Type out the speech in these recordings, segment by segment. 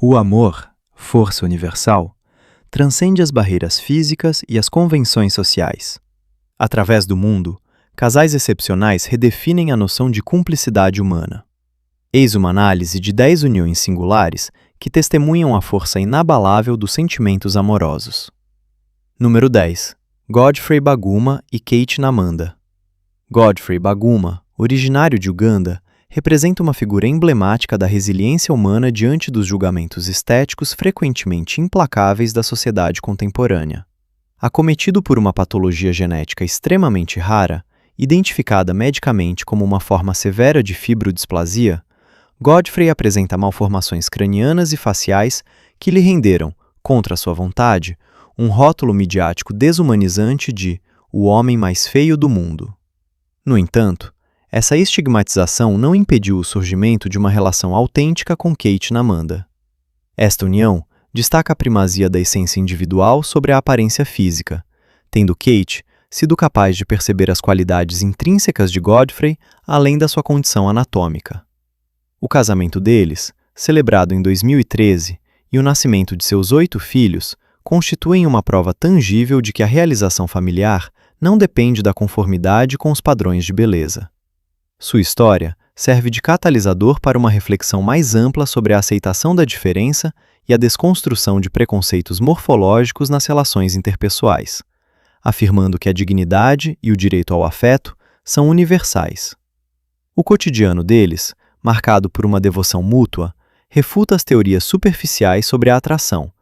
O amor, força universal, transcende as barreiras físicas e as convenções sociais. Através do mundo, casais excepcionais redefinem a noção de cumplicidade humana. Eis uma análise de 10 uniões singulares que testemunham a força inabalável dos sentimentos amorosos. Número 10. Godfrey Baguma e Kate Namanda. Godfrey Baguma, originário de Uganda, representa uma figura emblemática da resiliência humana diante dos julgamentos estéticos frequentemente implacáveis da sociedade contemporânea. Acometido por uma patologia genética extremamente rara, identificada medicamente como uma forma severa de fibrodisplasia, Godfrey apresenta malformações cranianas e faciais que lhe renderam, contra sua vontade, um rótulo midiático desumanizante de o homem mais feio do mundo. No entanto, essa estigmatização não impediu o surgimento de uma relação autêntica com Kate Namanda. Esta união destaca a primazia da essência individual sobre a aparência física, tendo Kate sido capaz de perceber as qualidades intrínsecas de Godfrey além da sua condição anatômica. O casamento deles, celebrado em 2013, e o nascimento de seus 8 filhos constituem uma prova tangível de que a realização familiar não depende da conformidade com os padrões de beleza. Sua história serve de catalisador para uma reflexão mais ampla sobre a aceitação da diferença e a desconstrução de preconceitos morfológicos nas relações interpessoais, afirmando que a dignidade e o direito ao afeto são universais. O cotidiano deles, marcado por uma devoção mútua, refuta as teorias superficiais sobre a atração,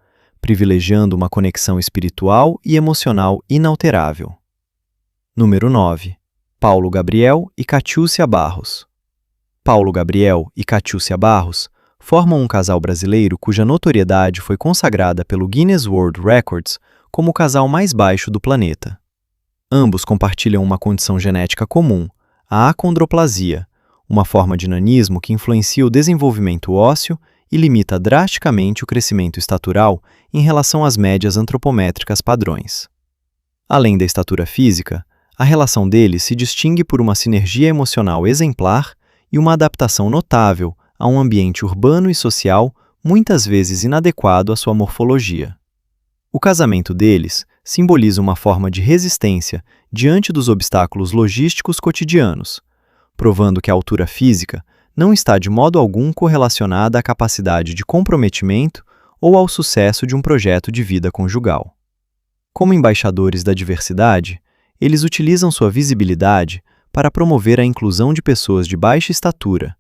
privilegiando uma conexão espiritual e emocional inalterável. Número 9. Paulo Gabriel e Catiúcia Barros. Paulo Gabriel e Catiúcia Barros formam um casal brasileiro cuja notoriedade foi consagrada pelo Guinness World Records como o casal mais baixo do planeta. Ambos compartilham uma condição genética comum, a acondroplasia, uma forma de nanismo que influencia o desenvolvimento ósseo e limita drasticamente o crescimento estatural em relação às médias antropométricas padrões. Além da estatura física, a relação deles se distingue por uma sinergia emocional exemplar e uma adaptação notável a um ambiente urbano e social muitas vezes inadequado à sua morfologia. O casamento deles simboliza uma forma de resistência diante dos obstáculos logísticos cotidianos, provando que a altura física não está de modo algum correlacionada à capacidade de comprometimento ou ao sucesso de um projeto de vida conjugal. Como embaixadores da diversidade, eles utilizam sua visibilidade para promover a inclusão de pessoas de baixa estatura,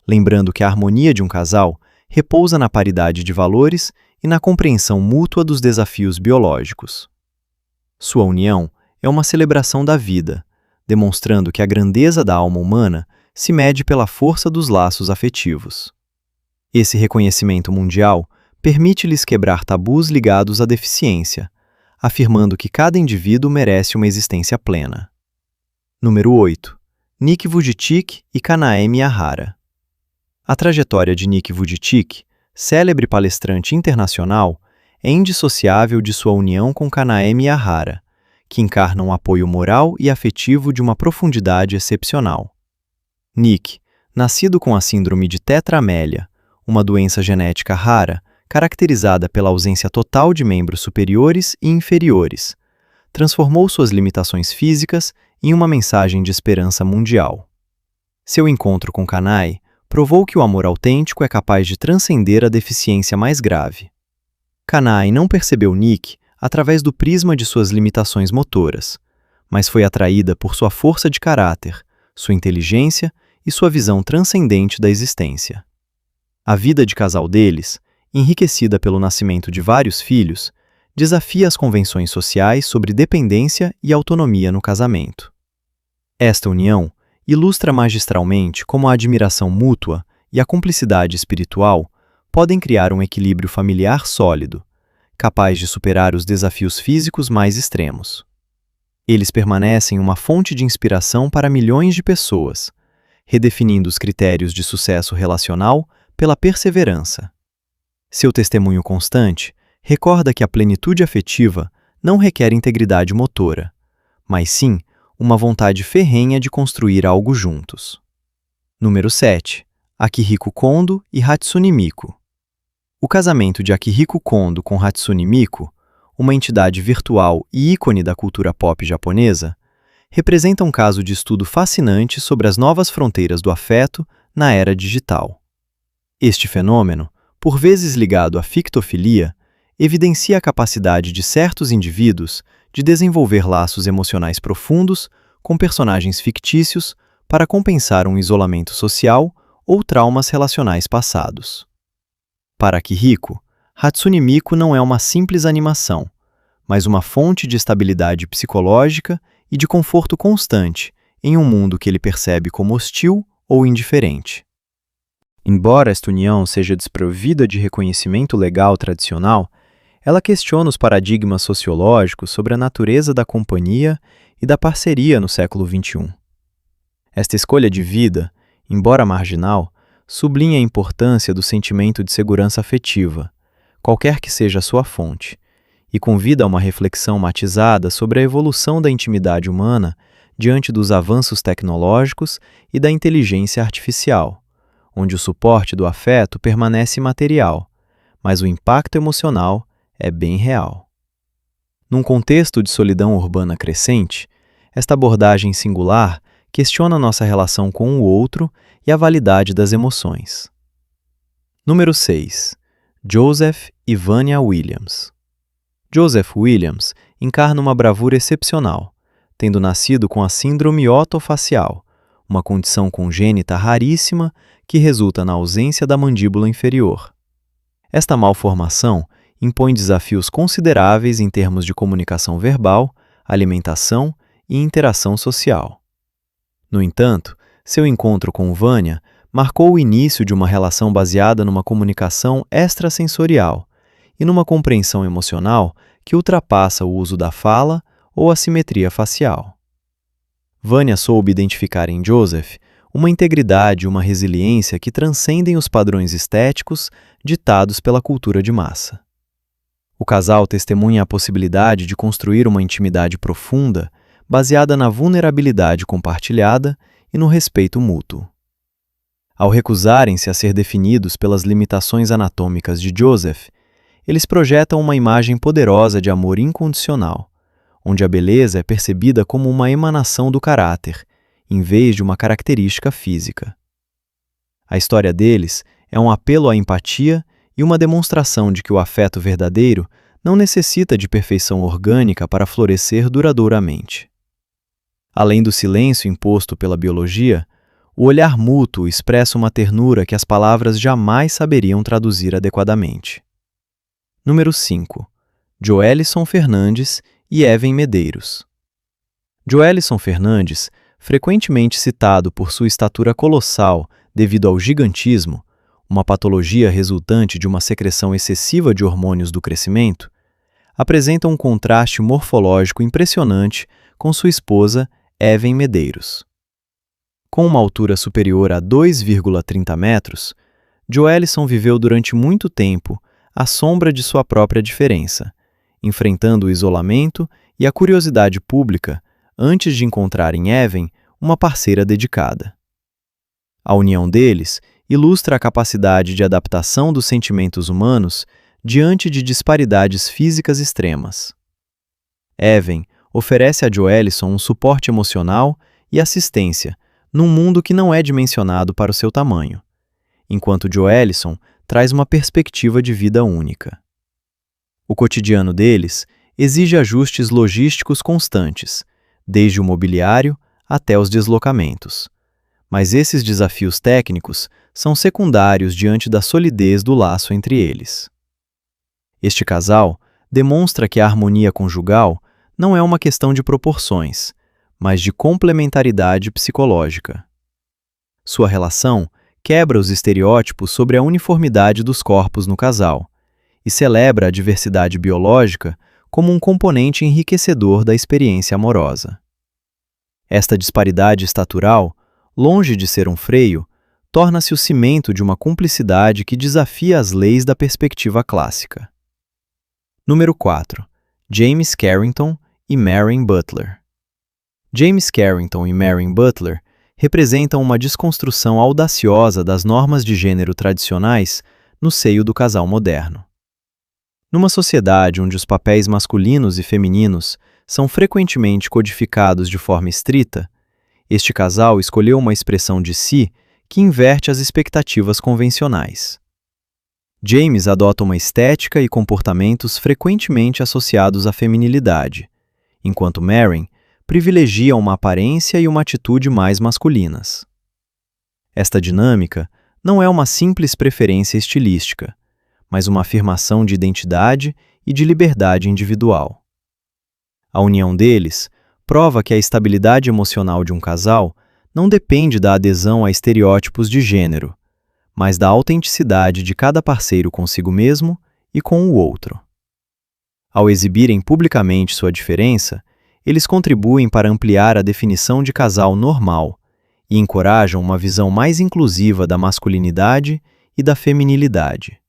lembrando que a harmonia de um casal repousa na paridade de valores e na compreensão mútua dos desafios biológicos. Sua união é uma celebração da vida, demonstrando que a grandeza da alma humana se mede pela força dos laços afetivos. Esse reconhecimento mundial permite-lhes quebrar tabus ligados à deficiência, afirmando que cada indivíduo merece uma existência plena. Número 8. Nick Vujicic e Kanae Miyahara. A trajetória de Nick Vujicic, célebre palestrante internacional, é indissociável de sua união com Kanae Miyahara, que encarna um apoio moral e afetivo de uma profundidade excepcional. Nick, nascido com a síndrome de tetra-amélia, uma doença genética rara, caracterizada pela ausência total de membros superiores e inferiores, transformou suas limitações físicas em uma mensagem de esperança mundial. Seu encontro com Kanae provou que o amor autêntico é capaz de transcender a deficiência mais grave. Kanae não percebeu Nick através do prisma de suas limitações motoras, mas foi atraída por sua força de caráter, sua inteligência e sua visão transcendente da existência. A vida de casal deles, enriquecida pelo nascimento de vários filhos, desafia as convenções sociais sobre dependência e autonomia no casamento. Esta união ilustra magistralmente como a admiração mútua e a cumplicidade espiritual podem criar um equilíbrio familiar sólido, capaz de superar os desafios físicos mais extremos. Eles permanecem uma fonte de inspiração para milhões de pessoas, redefinindo os critérios de sucesso relacional pela perseverança. Seu testemunho constante recorda que a plenitude afetiva não requer integridade motora, mas sim uma vontade ferrenha de construir algo juntos. Número 7. Akihiko Kondo e Hatsune Miku. O casamento de Akihiko Kondo com Hatsune Miku, uma entidade virtual e ícone da cultura pop japonesa, representa um caso de estudo fascinante sobre as novas fronteiras do afeto na era digital. Este fenômeno, por vezes ligado à fictofilia, evidencia a capacidade de certos indivíduos de desenvolver laços emocionais profundos com personagens fictícios para compensar um isolamento social ou traumas relacionais passados. Para Akihiko, Hatsune Miku não é uma simples animação, mas uma fonte de estabilidade psicológica e de conforto constante em um mundo que ele percebe como hostil ou indiferente. Embora esta união seja desprovida de reconhecimento legal tradicional, ela questiona os paradigmas sociológicos sobre a natureza da companhia e da parceria no século XXI. Esta escolha de vida, embora marginal, sublinha a importância do sentimento de segurança afetiva, qualquer que seja a sua fonte, e convida a uma reflexão matizada sobre a evolução da intimidade humana diante dos avanços tecnológicos e da inteligência artificial, onde o suporte do afeto permanece material, mas o impacto emocional é bem real. Num contexto de solidão urbana crescente, esta abordagem singular questiona nossa relação com o outro e a validade das emoções. Número 6. Joseph e Vanya Williams. Joseph Williams encarna uma bravura excepcional, tendo nascido com a síndrome otofacial, uma condição congênita raríssima que resulta na ausência da mandíbula inferior. Esta malformação impõe desafios consideráveis em termos de comunicação verbal, alimentação e interação social. No entanto, seu encontro com Vanya marcou o início de uma relação baseada numa comunicação extrasensorial e numa compreensão emocional que ultrapassa o uso da fala ou a simetria facial. Vanya soube identificar em Joseph uma integridade e uma resiliência que transcendem os padrões estéticos ditados pela cultura de massa. O casal testemunha a possibilidade de construir uma intimidade profunda baseada na vulnerabilidade compartilhada e no respeito mútuo. Ao recusarem-se a ser definidos pelas limitações anatômicas de Joseph, eles projetam uma imagem poderosa de amor incondicional, onde a beleza é percebida como uma emanação do caráter, em vez de uma característica física. A história deles é um apelo à empatia e uma demonstração de que o afeto verdadeiro não necessita de perfeição orgânica para florescer duradouramente. Além do silêncio imposto pela biologia, o olhar mútuo expressa uma ternura que as palavras jamais saberiam traduzir adequadamente. Número 5. Joelison Fernandes e Evan Medeiros. Joelison Fernandes, frequentemente citado por sua estatura colossal devido ao gigantismo, uma patologia resultante de uma secreção excessiva de hormônios do crescimento, apresenta um contraste morfológico impressionante com sua esposa, Evan Medeiros. Com uma altura superior a 2,30 metros, Joelison viveu durante muito tempo à sombra de sua própria diferença, enfrentando o isolamento e a curiosidade pública antes de encontrar em Evan uma parceira dedicada. A união deles ilustra a capacidade de adaptação dos sentimentos humanos diante de disparidades físicas extremas. Evan oferece a Joelison um suporte emocional e assistência num mundo que não é dimensionado para o seu tamanho, enquanto Joelison traz uma perspectiva de vida única. O cotidiano deles exige ajustes logísticos constantes, desde o mobiliário até os deslocamentos. Mas esses desafios técnicos são secundários diante da solidez do laço entre eles. Este casal demonstra que a harmonia conjugal não é uma questão de proporções, mas de complementaridade psicológica. Sua relação quebra os estereótipos sobre a uniformidade dos corpos no casal e celebra a diversidade biológica como um componente enriquecedor da experiência amorosa. Esta disparidade estatural, longe de ser um freio, torna-se o cimento de uma cumplicidade que desafia as leis da perspectiva clássica. Número 4. James Carrington e Marion Butler. James Carrington e Marion Butler representam uma desconstrução audaciosa das normas de gênero tradicionais no seio do casal moderno. Numa sociedade onde os papéis masculinos e femininos são frequentemente codificados de forma estrita, este casal escolheu uma expressão de si que inverte as expectativas convencionais. James adota uma estética e comportamentos frequentemente associados à feminilidade, enquanto Maren privilegia uma aparência e uma atitude mais masculinas. Esta dinâmica não é uma simples preferência estilística, mas uma afirmação de identidade e de liberdade individual. A união deles prova que a estabilidade emocional de um casal não depende da adesão a estereótipos de gênero, mas da autenticidade de cada parceiro consigo mesmo e com o outro. Ao exibirem publicamente sua diferença, eles contribuem para ampliar a definição de casal normal e encorajam uma visão mais inclusiva da masculinidade e da feminilidade.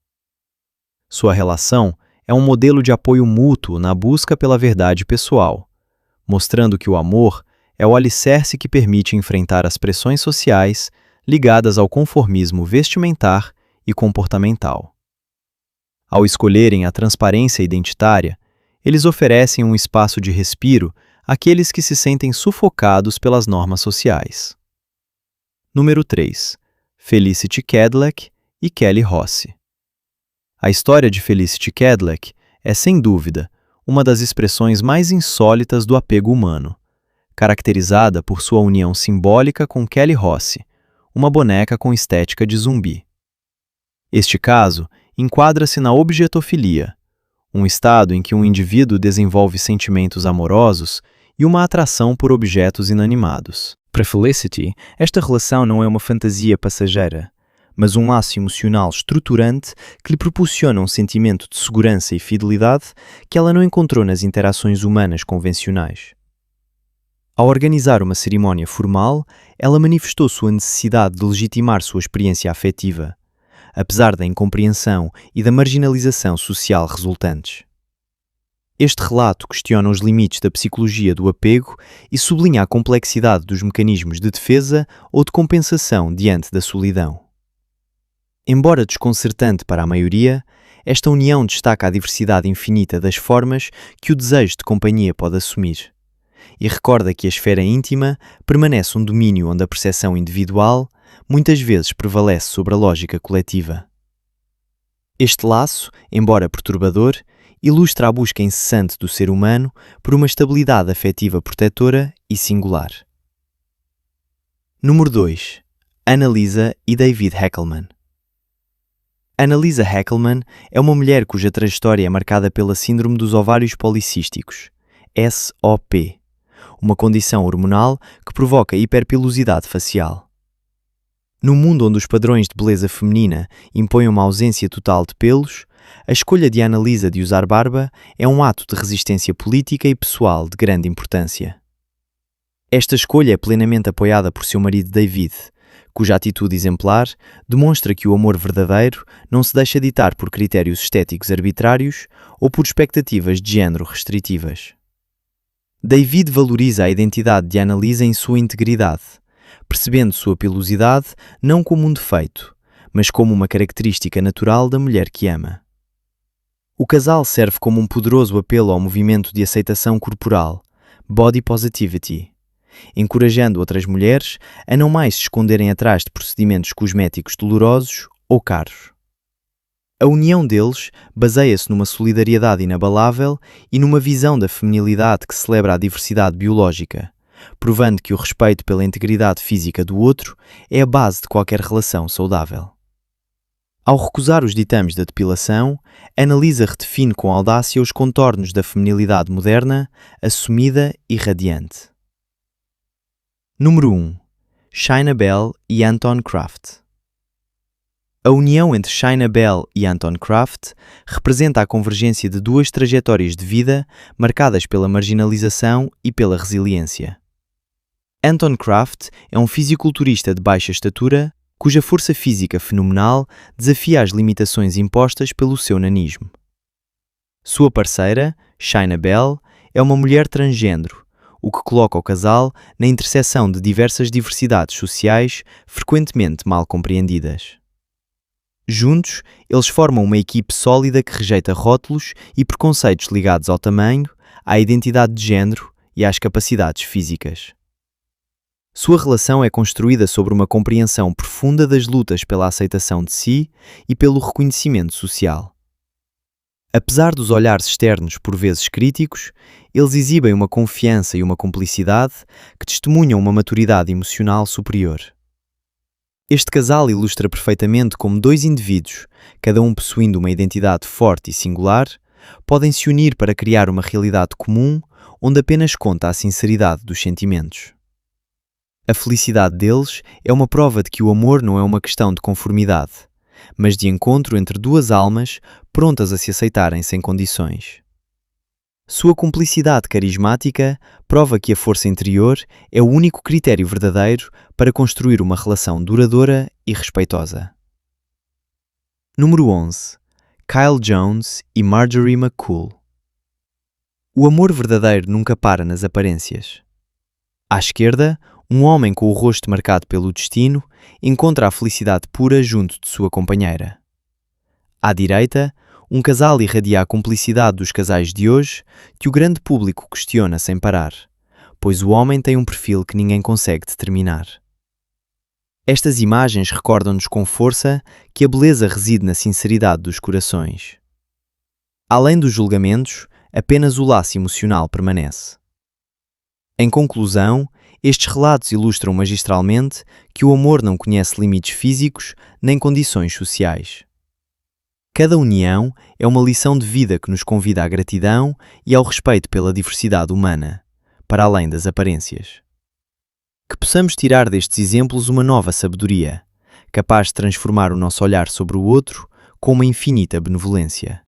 Sua relação é um modelo de apoio mútuo na busca pela verdade pessoal, mostrando que o amor é o alicerce que permite enfrentar as pressões sociais ligadas ao conformismo vestimentar e comportamental. Ao escolherem a transparência identitária, eles oferecem um espaço de respiro àqueles que se sentem sufocados pelas normas sociais. Número 3. Felicity Cadillac e Kelly Rossi. A história de Felicity Cadillac é, sem dúvida, uma das expressões mais insólitas do apego humano, caracterizada por sua união simbólica com Kelly Rossi, uma boneca com estética de zumbi. Este caso enquadra-se na objetofilia, um estado em que um indivíduo desenvolve sentimentos amorosos e uma atração por objetos inanimados. Para Felicity, esta relação não é uma fantasia passageira, mas um laço emocional estruturante que lhe proporciona um sentimento de segurança e fidelidade que ela não encontrou nas interações humanas convencionais. Ao organizar uma cerimónia formal, ela manifestou sua necessidade de legitimar sua experiência afetiva, apesar da incompreensão e da marginalização social resultantes. Este relato questiona os limites da psicologia do apego e sublinha a complexidade dos mecanismos de defesa ou de compensação diante da solidão. Embora desconcertante para a maioria, esta união destaca a diversidade infinita das formas que o desejo de companhia pode assumir, e recorda que a esfera íntima permanece um domínio onde a percepção individual muitas vezes prevalece sobre a lógica coletiva. Este laço, embora perturbador, ilustra a busca incessante do ser humano por uma estabilidade afetiva protetora e singular. Número 2. Annalisa e David Heckelman. Annalisa Heckelman é uma mulher cuja trajetória é marcada pela síndrome dos ovários policísticos, SOP, uma condição hormonal que provoca hiperpilosidade facial. No mundo onde os padrões de beleza feminina impõem uma ausência total de pelos, a escolha de Annalisa de usar barba é um ato de resistência política e pessoal de grande importância. Esta escolha é plenamente apoiada por seu marido David, cuja atitude exemplar demonstra que o amor verdadeiro não se deixa ditar por critérios estéticos arbitrários ou por expectativas de género restritivas. David valoriza a identidade de Annalisa em sua integridade, percebendo sua pilosidade não como um defeito, mas como uma característica natural da mulher que ama. O casal serve como um poderoso apelo ao movimento de aceitação corporal, body positivity, encorajando outras mulheres a não mais se esconderem atrás de procedimentos cosméticos dolorosos ou caros. A união deles baseia-se numa solidariedade inabalável e numa visão da feminilidade que celebra a diversidade biológica, provando que o respeito pela integridade física do outro é a base de qualquer relação saudável. Ao recusar os ditames da depilação, Annalisa redefine com audácia os contornos da feminilidade moderna, assumida e radiante. Número 1. China Bell e Anton Kraft. A união entre China Bell e Anton Kraft representa a convergência de duas trajetórias de vida marcadas pela marginalização e pela resiliência. Anton Kraft é um fisiculturista de baixa estatura, cuja força física fenomenal desafia as limitações impostas pelo seu nanismo. Sua parceira, China Bell, é uma mulher transgênero, o que coloca o casal na interseção de diversas diversidades sociais frequentemente mal compreendidas. Juntos, eles formam uma equipe sólida que rejeita rótulos e preconceitos ligados ao tamanho, à identidade de género e às capacidades físicas. Sua relação é construída sobre uma compreensão profunda das lutas pela aceitação de si e pelo reconhecimento social. Apesar dos olhares externos por vezes críticos, eles exibem uma confiança e uma cumplicidade que testemunham uma maturidade emocional superior. Este casal ilustra perfeitamente como dois indivíduos, cada um possuindo uma identidade forte e singular, podem se unir para criar uma realidade comum onde apenas conta a sinceridade dos sentimentos. A felicidade deles é uma prova de que o amor não é uma questão de conformidade, mas de encontro entre duas almas prontas a se aceitarem sem condições. Sua cumplicidade carismática prova que a força interior é o único critério verdadeiro para construir uma relação duradoura e respeitosa. Número 11. Kyle Jones e Marjorie McCool. O amor verdadeiro nunca para nas aparências. À esquerda, um homem com o rosto marcado pelo destino encontra a felicidade pura junto de sua companheira. À direita, um casal irradia a cumplicidade dos casais de hoje que o grande público questiona sem parar, pois o homem tem um perfil que ninguém consegue determinar. Estas imagens recordam-nos com força que a beleza reside na sinceridade dos corações. Além dos julgamentos, apenas o laço emocional permanece. Em conclusão, estes relatos ilustram magistralmente que o amor não conhece limites físicos nem condições sociais. Cada união é uma lição de vida que nos convida à gratidão e ao respeito pela diversidade humana, para além das aparências. Que possamos tirar destes exemplos uma nova sabedoria, capaz de transformar o nosso olhar sobre o outro com uma infinita benevolência.